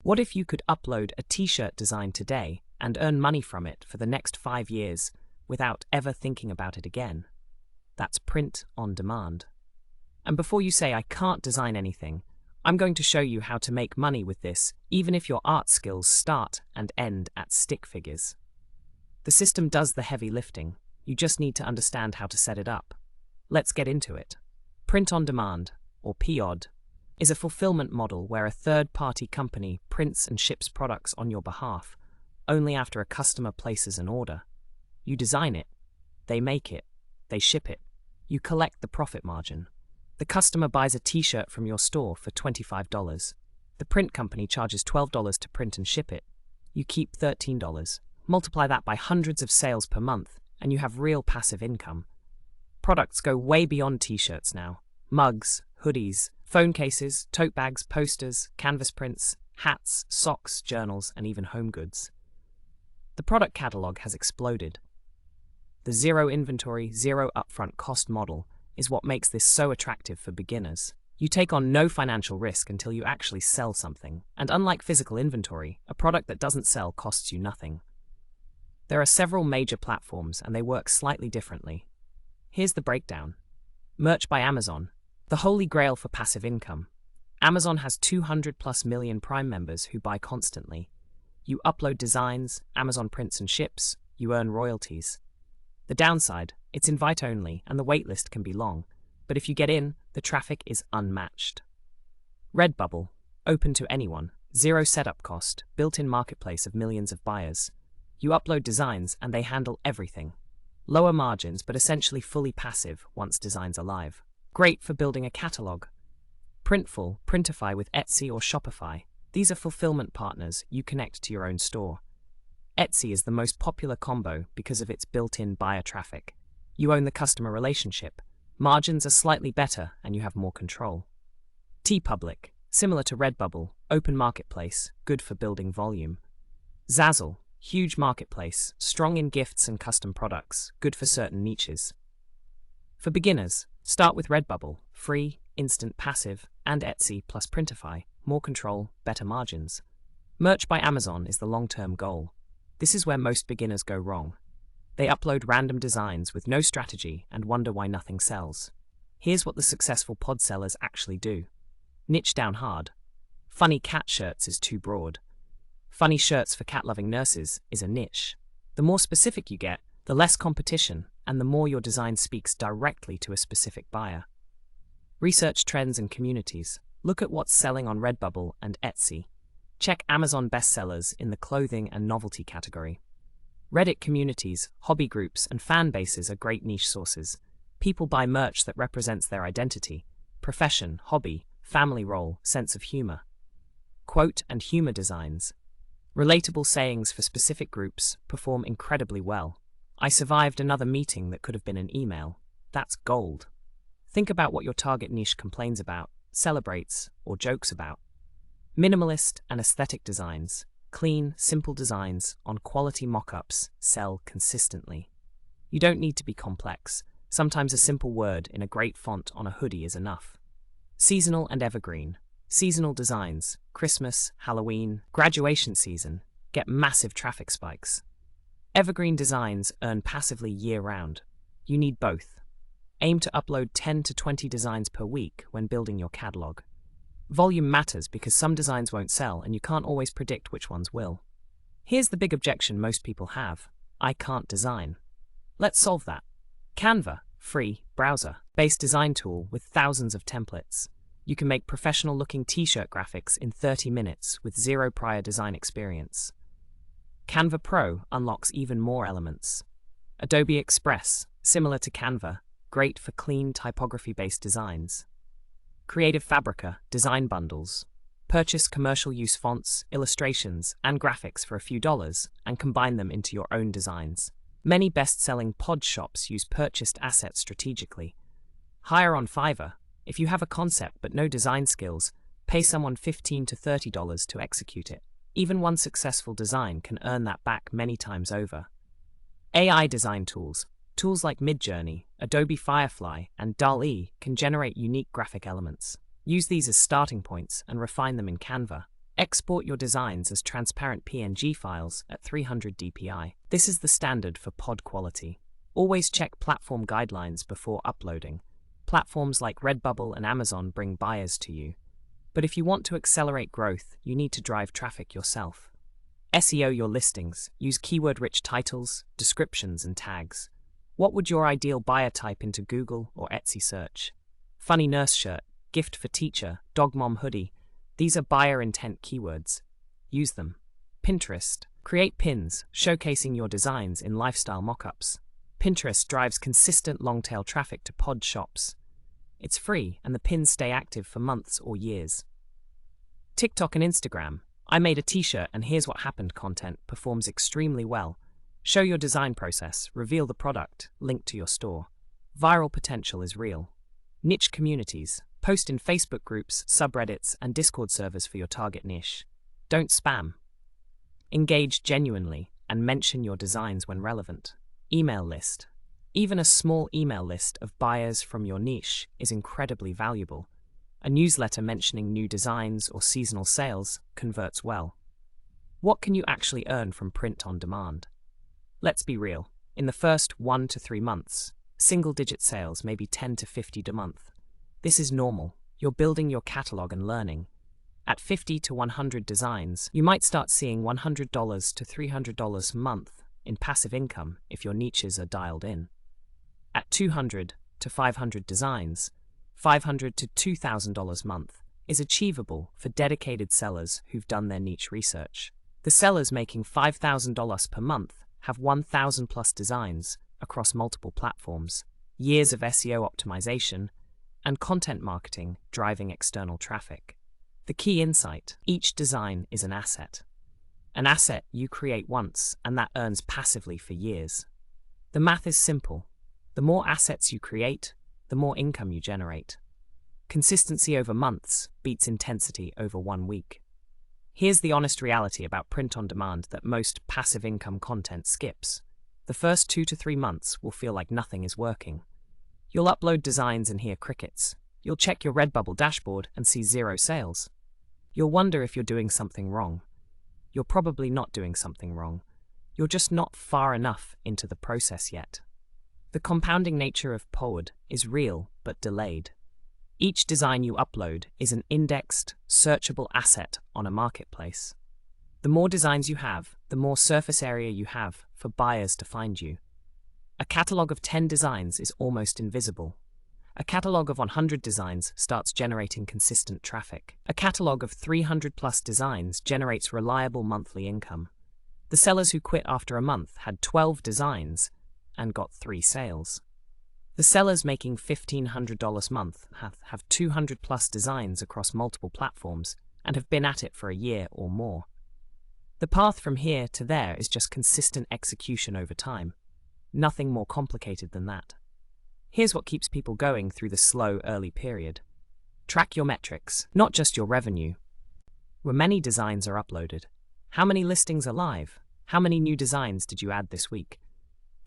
What if you could upload a t-shirt design today and earn money from it for the next 5 years without ever thinking about it again? That's print on demand. And before you say I can't design anything, I'm going to show you how to make money with this, even if your art skills start and end at stick figures. The system does the heavy lifting. You just need to understand how to set it up. Let's get into it. Print on demand, or POD, is a fulfillment model where a third-party company prints and ships products on your behalf, only after a customer places an order. You design it, they make it, they ship it. You collect the profit margin. The customer buys a t-shirt from your store for $25. The print company charges $12 to print and ship it. You keep $13. Multiply that by hundreds of sales per month, and you have real passive income. Products go way beyond t-shirts now. Mugs, hoodies, phone cases, tote bags, posters, canvas prints, hats, socks, journals, and even home goods. The product catalog has exploded. The zero inventory, zero upfront cost model is what makes this so attractive for beginners. You take on no financial risk until you actually sell something, and unlike physical inventory, a product that doesn't sell costs you nothing. There are several major platforms, and they work slightly differently. Here's the breakdown. Merch by Amazon, the holy grail for passive income. Amazon has 200+ million Prime members who buy constantly. You upload designs, Amazon prints and ships, you earn royalties. The downside, it's invite only and the waitlist can be long, but if you get in, the traffic is unmatched. Redbubble, open to anyone, zero setup cost, built-in marketplace of millions of buyers. You upload designs and they handle everything. Lower margins but essentially fully passive once designs are live. Great for building a catalog. Printful, Printify with Etsy or Shopify. These are fulfillment partners you connect to your own store. Etsy is the most popular combo because of its built-in buyer traffic. You own the customer relationship. Margins are slightly better and you have more control. TeePublic, similar to Redbubble, open marketplace, good for building volume. Zazzle, huge marketplace, strong in gifts and custom products, good for certain niches. For beginners, start with Redbubble, free, instant passive, and Etsy plus Printify, more control, better margins. Merch by Amazon is the long-term goal. This is where most beginners go wrong. They upload random designs with no strategy and wonder why nothing sells. Here's what the successful pod sellers actually do. Niche down hard. Funny cat shirts is too broad. Funny shirts for cat-loving nurses is a niche. The more specific you get, the less competition, and the more your design speaks directly to a specific buyer. Research trends and communities. Look at what's selling on Redbubble and Etsy. Check Amazon bestsellers in the clothing and novelty category. Reddit communities, hobby groups, and fan bases are great niche sources. People buy merch that represents their identity, profession, hobby, family role, sense of humor. Quote and humor designs. Relatable sayings for specific groups perform incredibly well. I survived another meeting that could have been an email. That's gold. Think about what your target niche complains about, celebrates, or jokes about. Minimalist and aesthetic designs, clean, simple designs on quality mock-ups sell consistently. You don't need to be complex. Sometimes a simple word in a great font on a hoodie is enough. Seasonal and evergreen. Seasonal designs, Christmas, Halloween, graduation season, get massive traffic spikes. Evergreen designs earn passively year-round. You need both. Aim to upload 10 to 20 designs per week when building your catalog. Volume matters because some designs won't sell and you can't always predict which ones will. Here's the big objection most people have. I can't design. Let's solve that. Canva, free, browser-based design tool with thousands of templates. You can make professional-looking t-shirt graphics in 30 minutes with zero prior design experience. Canva Pro unlocks even more elements. Adobe Express, similar to Canva, great for clean typography-based designs. Creative Fabrica, design bundles. Purchase commercial use fonts, illustrations, and graphics for a few dollars and combine them into your own designs. Many best-selling pod shops use purchased assets strategically. Hire on Fiverr. If you have a concept but no design skills, pay someone $15 to $30 to execute it. Even one successful design can earn that back many times over. AI design tools. Tools like Midjourney, Adobe Firefly, and DALL-E can generate unique graphic elements. Use these as starting points and refine them in Canva. Export your designs as transparent PNG files at 300 dpi. This is the standard for pod quality. Always check platform guidelines before uploading. Platforms like Redbubble and Amazon bring buyers to you. But if you want to accelerate growth, you need to drive traffic yourself. SEO your listings. Use keyword-rich titles, descriptions, and tags. What would your ideal buyer type into Google or Etsy search? Funny nurse shirt, gift for teacher, dog mom hoodie. These are buyer intent keywords. Use them. Pinterest. Create pins, showcasing your designs in lifestyle mockups. Pinterest drives consistent long-tail traffic to pod shops. It's free, and the pins stay active for months or years. TikTok and Instagram. I made a t-shirt and here's what happened content performs extremely well. Show your design process, reveal the product, link to your store. Viral potential is real. Niche communities. Post in Facebook groups, subreddits, and Discord servers for your target niche. Don't spam. Engage genuinely and mention your designs when relevant. Email list. Even a small email list of buyers from your niche is incredibly valuable. A newsletter mentioning new designs or seasonal sales converts well. What can you actually earn from print on demand? Let's be real. In the first 1 to 3 months, single-digit sales may be 10 to 50 a month. This is normal. You're building your catalog and learning. At 50 to 100 designs, you might start seeing $100 to $300 a month in passive income if your niches are dialed in. At 200 to 500 designs, $500 to $2,000 a month is achievable for dedicated sellers who've done their niche research. The sellers making $5,000 per month have 1,000 plus designs across multiple platforms, years of SEO optimization, and content marketing driving external traffic. The key insight: each design is an asset. An asset you create once, and that earns passively for years. The math is simple. The more assets you create, the more income you generate. Consistency over months beats intensity over 1 week. Here's the honest reality about print on demand that most passive income content skips. The first 2 to 3 months will feel like nothing is working. You'll upload designs and hear crickets. You'll check your Redbubble dashboard and see 0 sales. You'll wonder if you're doing something wrong. You're probably not doing something wrong. You're just not far enough into the process yet. The compounding nature of pod is real but delayed. Each design you upload is an indexed, searchable asset on a marketplace. The more designs you have, the more surface area you have for buyers to find you. A catalog of 10 designs is almost invisible. A catalog of 100 designs starts generating consistent traffic. A catalog of 300 plus designs generates reliable monthly income. The sellers who quit after a month had 12 designs and got 3 sales. The sellers making $1,500 a month have 200 plus designs across multiple platforms and have been at it for a year or more. The path from here to there is just consistent execution over time. Nothing more complicated than that. Here's what keeps people going through the slow early period. Track your metrics, not just your revenue. Where many designs are uploaded? How many listings are live? How many new designs did you add this week?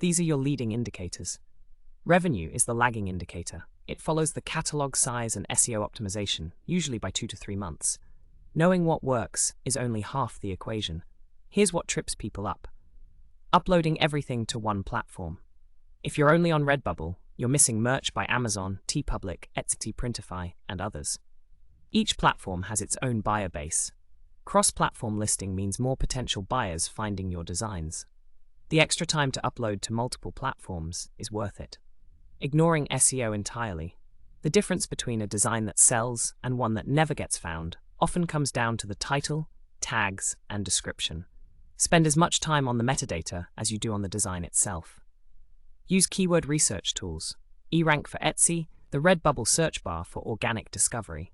These are your leading indicators. Revenue is the lagging indicator. It follows the catalog size and SEO optimization, usually by 2 to 3 months. Knowing what works is only half the equation. Here's what trips people up. Uploading everything to one platform. If you're only on Redbubble, you're missing merch by Amazon, TeePublic, Etsy, Printify, and others. Each platform has its own buyer base. Cross-platform listing means more potential buyers finding your designs. The extra time to upload to multiple platforms is worth it. Ignoring SEO entirely. The difference between a design that sells and one that never gets found often comes down to the title, tags, and description. Spend as much time on the metadata as you do on the design itself. Use keyword research tools. eRank for Etsy, the Redbubble search bar for organic discovery.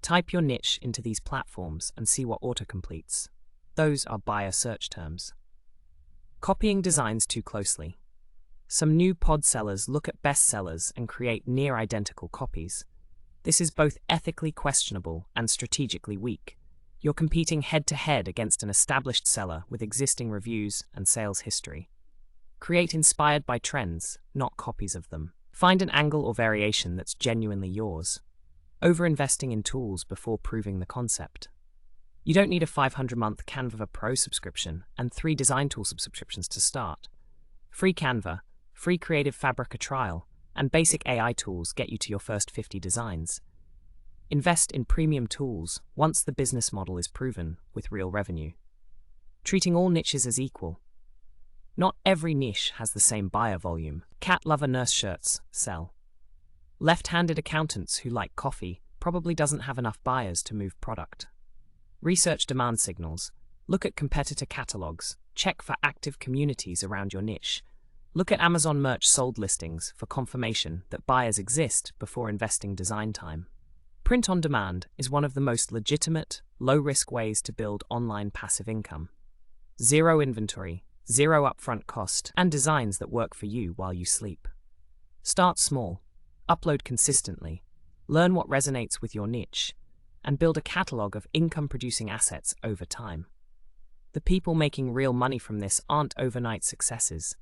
Type your niche into these platforms and see what autocompletes. Those are buyer search terms. Copying designs too closely. Some new pod sellers look at bestsellers and create near-identical copies. This is both ethically questionable and strategically weak. You're competing head-to-head against an established seller with existing reviews and sales history. Create inspired by trends, not copies of them. Find an angle or variation that's genuinely yours. Over-investing in tools before proving the concept. You don't need a 500-month Canva Pro subscription and 3 Design Tool subscriptions to start. Free Canva, free Creative Fabrica trial, and basic AI tools get you to your first 50 designs. Invest in premium tools once the business model is proven with real revenue. Treating all niches as equal. Not every niche has the same buyer volume. Cat lover nurse shirts sell. Left-handed accountants who like coffee probably doesn't have enough buyers to move product. Research demand signals. Look at competitor catalogs. Check for active communities around your niche. Look at Amazon merch sold listings for confirmation that buyers exist before investing design time. Print on demand is one of the most legitimate, low-risk ways to build online passive income. Zero inventory, zero upfront cost, and designs that work for you while you sleep. Start small, upload consistently, learn what resonates with your niche, and build a catalog of income-producing assets over time. The people making real money from this aren't overnight successes.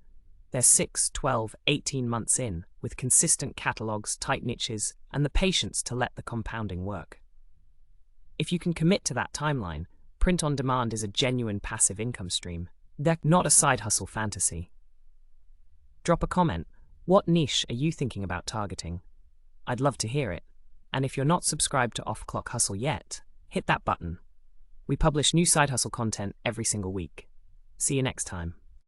They're 6, 12, 18 months in, with consistent catalogs, tight niches, and the patience to let the compounding work. If you can commit to that timeline, print on demand is a genuine passive income stream. They're not a side hustle fantasy. Drop a comment. What niche are you thinking about targeting? I'd love to hear it. And if you're not subscribed to Off Clock Hustle yet, hit that button. We publish new side hustle content every single week. See you next time.